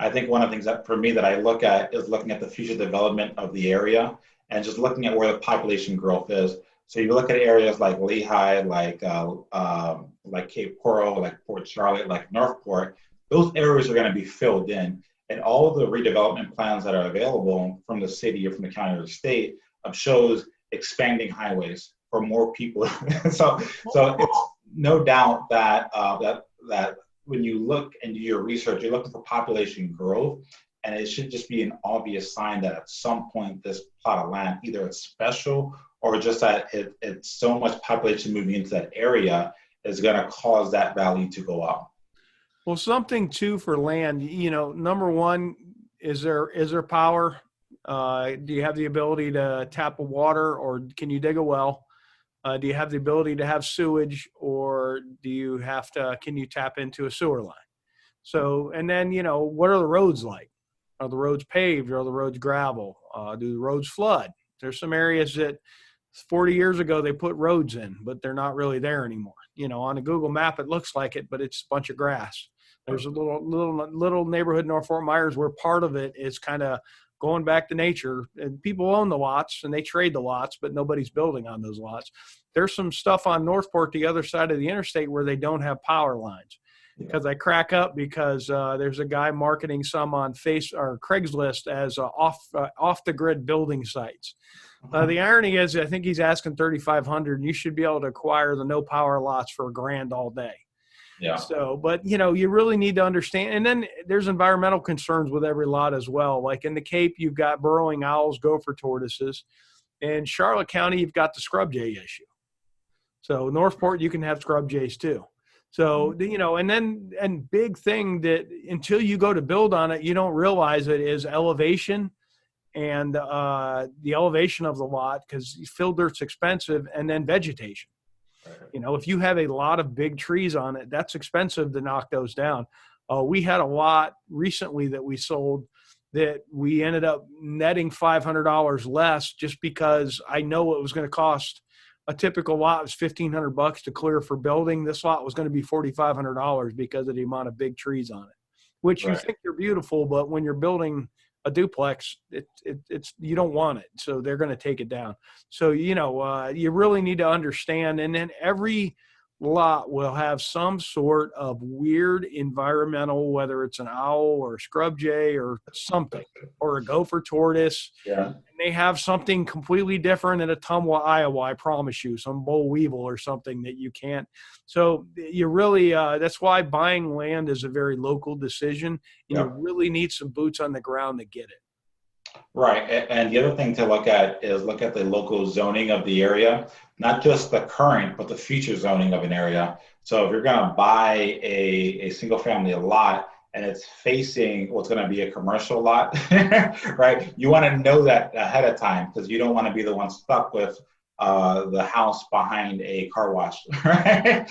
I think one of the things that for me that I look at is looking at the future development of the area and just looking at where the population growth is. So you look at areas like Lehigh, like Cape Coral, like Port Charlotte, like Northport. Those areas are going to be filled in, and all of the redevelopment plans that are available from the city or from the county or the state shows expanding highways for more people. so it's no doubt that that when you look and do your research, you're looking for population growth, and it should just be an obvious sign that at some point this plot of land, either it's special or just that it's so much population moving into that area is going to cause that value to go up. Well, something too for land, number one, is there power? Do you have the ability to tap a water, or can you dig a well? Do you have the ability to have sewage, or can you tap into a sewer line? So, and then, what are the roads like? Are the roads paved? Are the roads gravel? Do the roads flood? There's some areas that 40 years ago they put roads in, but they're not really there anymore. On a Google map, it looks like it, but it's a bunch of grass. There's a little neighborhood in North Fort Myers where part of it is kind of going back to nature, and people own the lots and they trade the lots, but nobody's building on those lots. There's some stuff on Northport, the other side of the interstate, where they don't have power lines. Because I crack up because there's a guy marketing some on Craigslist as off the grid building sites. The irony is, I think he's asking $3,500, and you should be able to acquire the no power lots for $1,000 all day. Yeah. So, but you really need to understand. And then there's environmental concerns with every lot as well. Like in the Cape, you've got burrowing owls, gopher tortoises. In Charlotte County, you've got the scrub jay issue. So Northport, you can have scrub jays too. So, and big thing that until you go to build on it, you don't realize it is elevation and the elevation of the lot, because fill dirt's expensive, and then vegetation. If you have a lot of big trees on it, that's expensive to knock those down. We had a lot recently that we sold that we ended up netting $500 less just because I know it was going to cost. A typical lot was $1,500 to clear for building. This lot was going to be $4,500 because of the amount of big trees on it, which you think they're beautiful, but when you're building a duplex, it's you don't want it, so they're going to take it down. So you really need to understand, and then every lot will have some sort of weird environmental, whether it's an owl or a scrub jay or something, or a gopher tortoise. Yeah. And they have something completely different in Ottumwa, Iowa, I promise you, some boll weevil or something that you can't. So you really, that's why buying land is a very local decision. And you really need some boots on the ground to get it. Right. And the other thing to look at is look at the local zoning of the area, not just the current, but the future zoning of an area. So if you're going to buy a single family lot and it's facing what's going to be a commercial lot, right? You want to know that ahead of time, because you don't want to be the one stuck with the house behind a car wash, right?